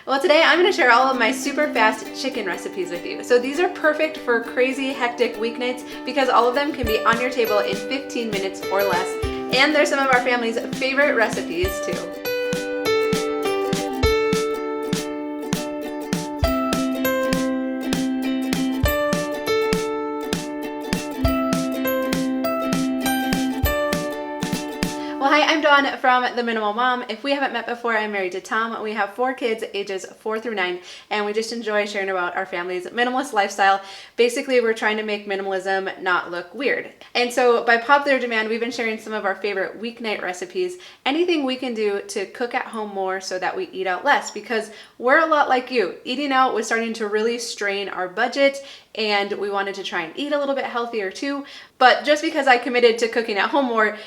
Well, today I'm going to share all of my super fast chicken recipes with you. So these are perfect for crazy, hectic weeknights because all of them can be on your table in 15 minutes or less. And they're some of our family's favorite recipes too. Well, hi, I'm Dawn from The Minimal Mom. If we haven't met before, I'm married to Tom. We have 4 kids, ages 4 through 9, and we just enjoy sharing about our family's minimalist lifestyle. Basically, we're trying to make minimalism not look weird. And so by popular demand, we've been sharing some of our favorite weeknight recipes, anything we can do to cook at home more so that we eat out less, because we're a lot like you. Eating out was starting to really strain our budget, and we wanted to try and eat a little bit healthier too. But just because I committed to cooking at home more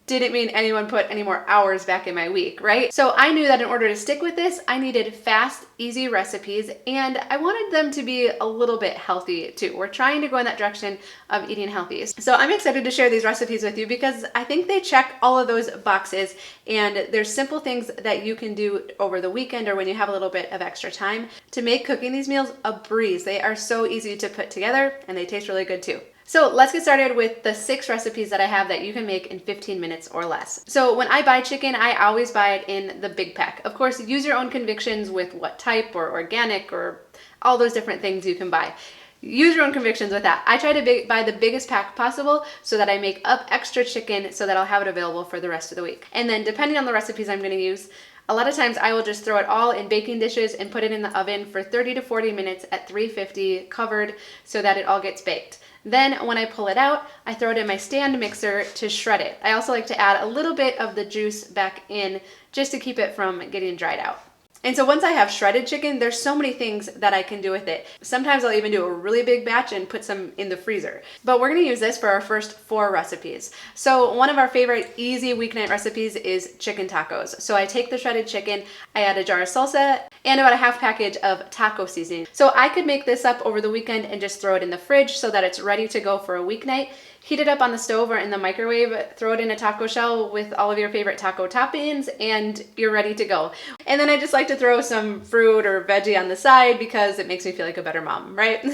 didn't mean anyone put any more hours back in my week, right? So I knew that in order to stick with this, I needed fast, easy recipes, and I wanted them to be a little bit healthy too. We're trying to go in that direction of eating healthy. So I'm excited to share these recipes with you because I think they check all of those boxes, and there's simple things that you can do over the weekend or when you have a little bit of extra time to make cooking these meals a breeze. They are so easy to put together and they taste really good too. So let's get started with the 6 recipes that I have that you can make in 15 minutes or less. So when I buy chicken, I always buy it in the big pack. Of course, use your own convictions with what type or organic or all those different things you can buy. Use your own convictions with that. I try to buy the biggest pack possible so that I make up extra chicken so that I'll have it available for the rest of the week. And then depending on the recipes I'm going to use, a lot of times I will just throw it all in baking dishes and put it in the oven for 30 to 40 minutes at 350 covered so that it all gets baked. Then when I pull it out, I throw it in my stand mixer to shred it. I also like to add a little bit of the juice back in just to keep it from getting dried out. And so once I have shredded chicken, there's so many things that I can do with it. Sometimes I'll even do a really big batch and put some in the freezer. But we're gonna use this for our first 4 recipes. So one of our favorite easy weeknight recipes is chicken tacos. So I take the shredded chicken, I add a jar of salsa, and about a half package of taco seasoning. So I could make this up over the weekend and just throw it in the fridge so that it's ready to go for a weeknight. Heat it up on the stove or in the microwave, throw it in a taco shell with all of your favorite taco toppings, and you're ready to go. And then I just like to throw some fruit or veggie on the side because it makes me feel like a better mom, right?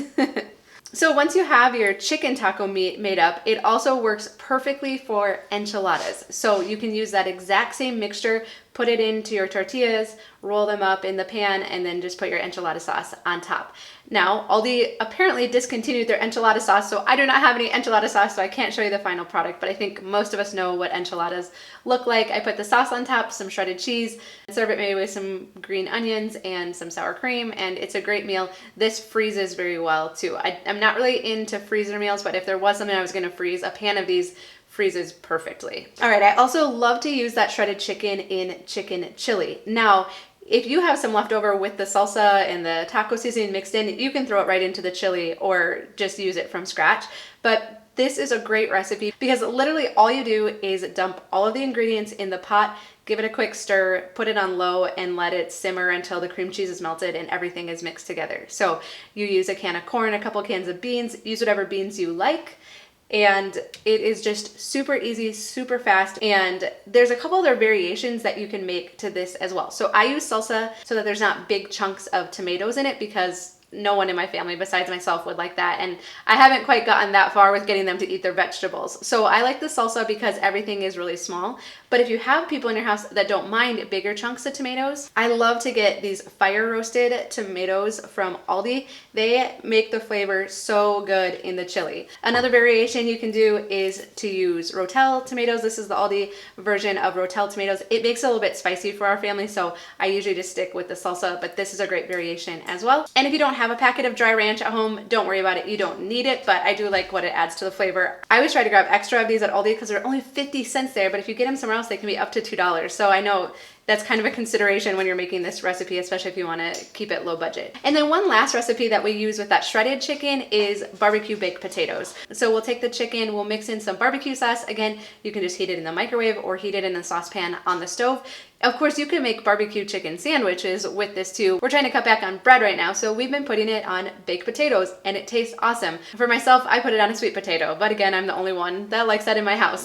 So once you have your chicken taco meat made up, it also works perfectly for enchiladas. So you can use that exact same mixture, put it into your tortillas, roll them up in the pan, and then just put your enchilada sauce on top. Now, Aldi apparently discontinued their enchilada sauce, so I do not have any enchilada sauce, so I can't show you the final product, but I think most of us know what enchiladas look like. I put the sauce on top, some shredded cheese, serve it maybe with some green onions and some sour cream, and it's a great meal. This freezes very well too. I'm not really into freezer meals, but if there was something I was gonna freeze, a pan of these freezes perfectly. All right, I also love to use that shredded chicken in chicken chili. Now, if you have some leftover with the salsa and the taco seasoning mixed in, you can throw it right into the chili or just use it from scratch. But this is a great recipe because literally all you do is dump all of the ingredients in the pot, give it a quick stir, put it on low, and let it simmer until the cream cheese is melted and everything is mixed together. So you use a can of corn, a couple cans of beans, use whatever beans you like. And it is just super easy, super fast, and there's a couple other variations that you can make to this as well. So I use salsa so that there's not big chunks of tomatoes in it because no one in my family besides myself would like that, and I haven't quite gotten that far with getting them to eat their vegetables. So I like the salsa because everything is really small, but if you have people in your house that don't mind bigger chunks of tomatoes, I love to get these fire roasted tomatoes from Aldi. They make the flavor so good in the chili. Another variation you can do is to use Rotel tomatoes. This is the Aldi version of Rotel tomatoes. It makes it a little bit spicy for our family, so I usually just stick with the salsa, but this is a great variation as well. And if you don't have a packet of dry ranch at home, don't worry about it. You don't need it, but I do like what it adds to the flavor. I always try to grab extra of these at Aldi because they're only 50 cents there, but if you get them somewhere else, they can be up to $2. So I know that's kind of a consideration when you're making this recipe, especially if you want to keep it low budget. And then one last recipe that we use with that shredded chicken is BBQ baked potatoes. So we'll take the chicken, we'll mix in some barbecue sauce. Again, you can just heat it in the microwave or heat it in a saucepan on the stove. Of course, you can make barbecue chicken sandwiches with this too. We're trying to cut back on bread right now, so we've been putting it on baked potatoes and it tastes awesome. For myself, I put it on a sweet potato, but again, I'm the only one that likes that in my house.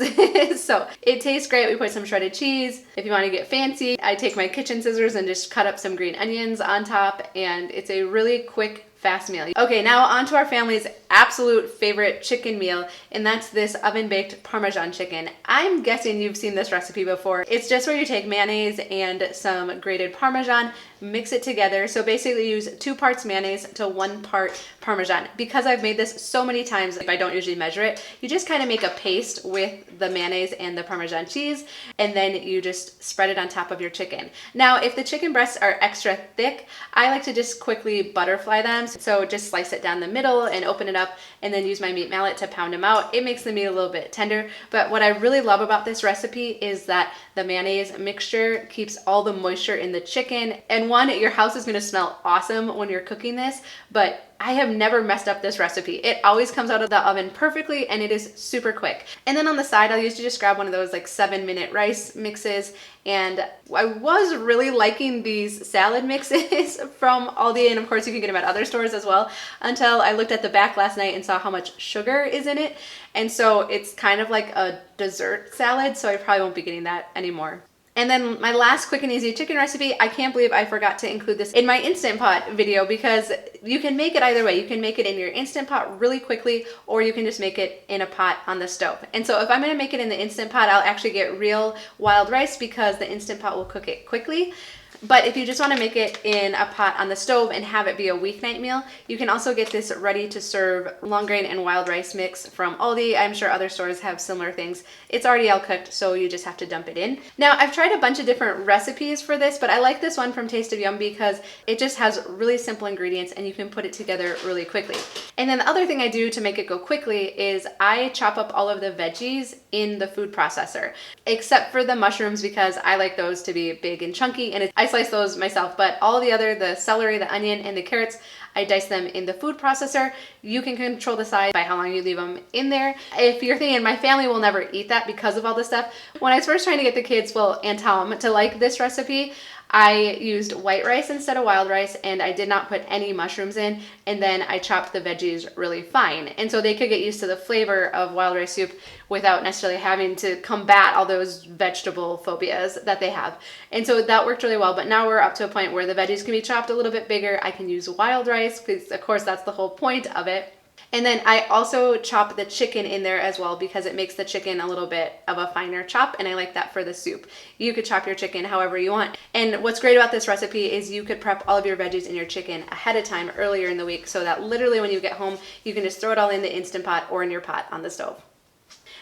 So it tastes great. We put some shredded cheese. If you want to get fancy, easy. I take my kitchen scissors and just cut up some green onions on top, and it's a really quick, fast meal. Okay, now on to our family's absolute favorite chicken meal, and that's this oven-baked Parmesan chicken. I'm guessing you've seen this recipe before. It's just where you take mayonnaise and some grated Parmesan, mix it together. So basically use 2 parts mayonnaise to 1 part Parmesan. Because I've made this so many times, I don't usually measure it. You just kind of make a paste with the mayonnaise and the Parmesan cheese, and then you just spread it on top of your chicken. Now, if the chicken breasts are extra thick, I like to just quickly butterfly them. So just slice it down the middle and open it up, and then use my meat mallet to pound them out. It makes the meat a little bit tender, but what I really love about this recipe is that the mayonnaise mixture keeps all the moisture in the chicken. And one, your house is gonna smell awesome when you're cooking this, but I have never messed up this recipe. It always comes out of the oven perfectly, and it is super quick. And then on the side, I'll usually just grab one of those like 7-minute rice mixes. And I was really liking these salad mixes from Aldi, and of course you can get them at other stores as well, until I looked at the back last night and saw how much sugar is in it. And so it's kind of like a dessert salad, so I probably won't be getting that anymore. And then my last quick and easy chicken recipe, I can't believe I forgot to include this in my Instant Pot video, because you can make it either way. You can make it in your Instant Pot really quickly, or you can just make it in a pot on the stove. And so if I'm gonna make it in the Instant Pot, I'll actually get real wild rice, because the Instant Pot will cook it quickly. But if you just want to make it in a pot on the stove and have it be a weeknight meal, you can also get this ready to serve long grain and wild rice mix from Aldi. I'm sure other stores have similar things. It's already all cooked, so you just have to dump it in. Now, I've tried a bunch of different recipes for this, but I like this one from Taste of Yum because it just has really simple ingredients and you can put it together really quickly. And then the other thing I do to make it go quickly is I chop up all of the veggies in the food processor, except for the mushrooms, because I like those to be big and chunky, and I slice those myself. But all the celery, the onion, and the carrots, I dice them in the food processor. You can control the size by how long you leave them in there. If you're thinking my family will never eat that because of all this stuff, when I was first trying to get the kids, well, and Tom, to like this recipe, I used white rice instead of wild rice, and I did not put any mushrooms in, and then I chopped the veggies really fine. And so they could get used to the flavor of wild rice soup without necessarily having to combat all those vegetable phobias that they have. And so that worked really well, but now we're up to a point where the veggies can be chopped a little bit bigger. I can use wild rice, because of course that's the whole point of it. And then I also chop the chicken in there as well, because it makes the chicken a little bit of a finer chop, and I like that for the soup. You could chop your chicken however you want. And what's great about this recipe is you could prep all of your veggies and your chicken ahead of time earlier in the week, so that literally when you get home, you can just throw it all in the Instant Pot or in your pot on the stove.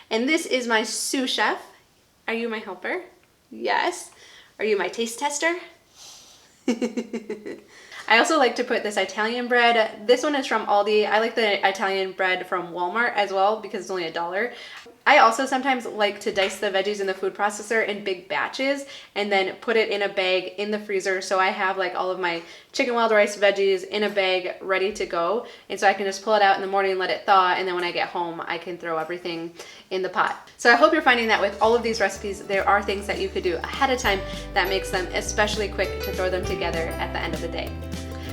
And this is my Sous Chef. Are you my helper? Yes. Are you my taste tester? I also like to put this Italian bread. This one is from Aldi. I like the Italian bread from Walmart as well, because it's only $1. I also sometimes like to dice the veggies in the food processor in big batches and then put it in a bag in the freezer, so I have like all of my chicken wild rice veggies in a bag ready to go, and so I can just pull it out in the morning, let it thaw, and then when I get home I can throw everything in the pot. So I hope you're finding that with all of these recipes there are things that you could do ahead of time that makes them especially quick to throw them together at the end of the day.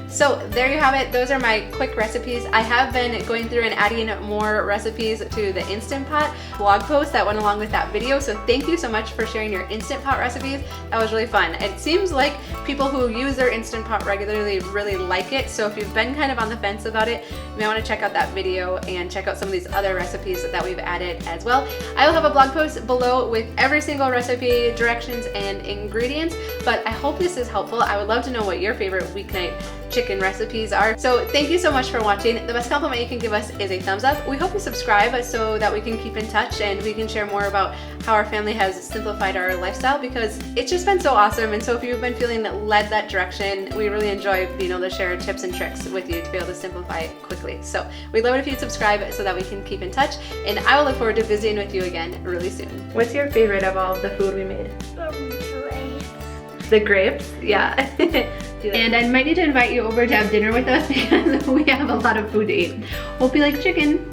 So there you have it. Those are my quick recipes. I have been going through and adding more recipes to the Instant Pot blog post that went along with that video. So thank you so much for sharing your Instant Pot recipes. That was really fun. It seems like people who use their Instant Pot regularly really like it. So if you've been kind of on the fence about it, you may want to check out that video and check out some of these other recipes that we've added as well. I will have a blog post below with every single recipe, directions, and ingredients. But I hope this is helpful. I would love to know what your favorite weeknight chicken recipes are. So thank you so much for watching. The best compliment you can give us is a thumbs up. We hope you subscribe so that we can keep in touch and we can share more about how our family has simplified our lifestyle, because it's just been so awesome. And so if you've been feeling led that direction, we really enjoy being able to share tips and tricks with you to be able to simplify it quickly. So we'd love it if you'd subscribe so that we can keep in touch, and I will look forward to visiting with you again really soon. What's your favorite of all of the food we made? The grapes? Yeah. And I might need to invite you over to have dinner with us because we have a lot of food to eat. Hope you like chicken.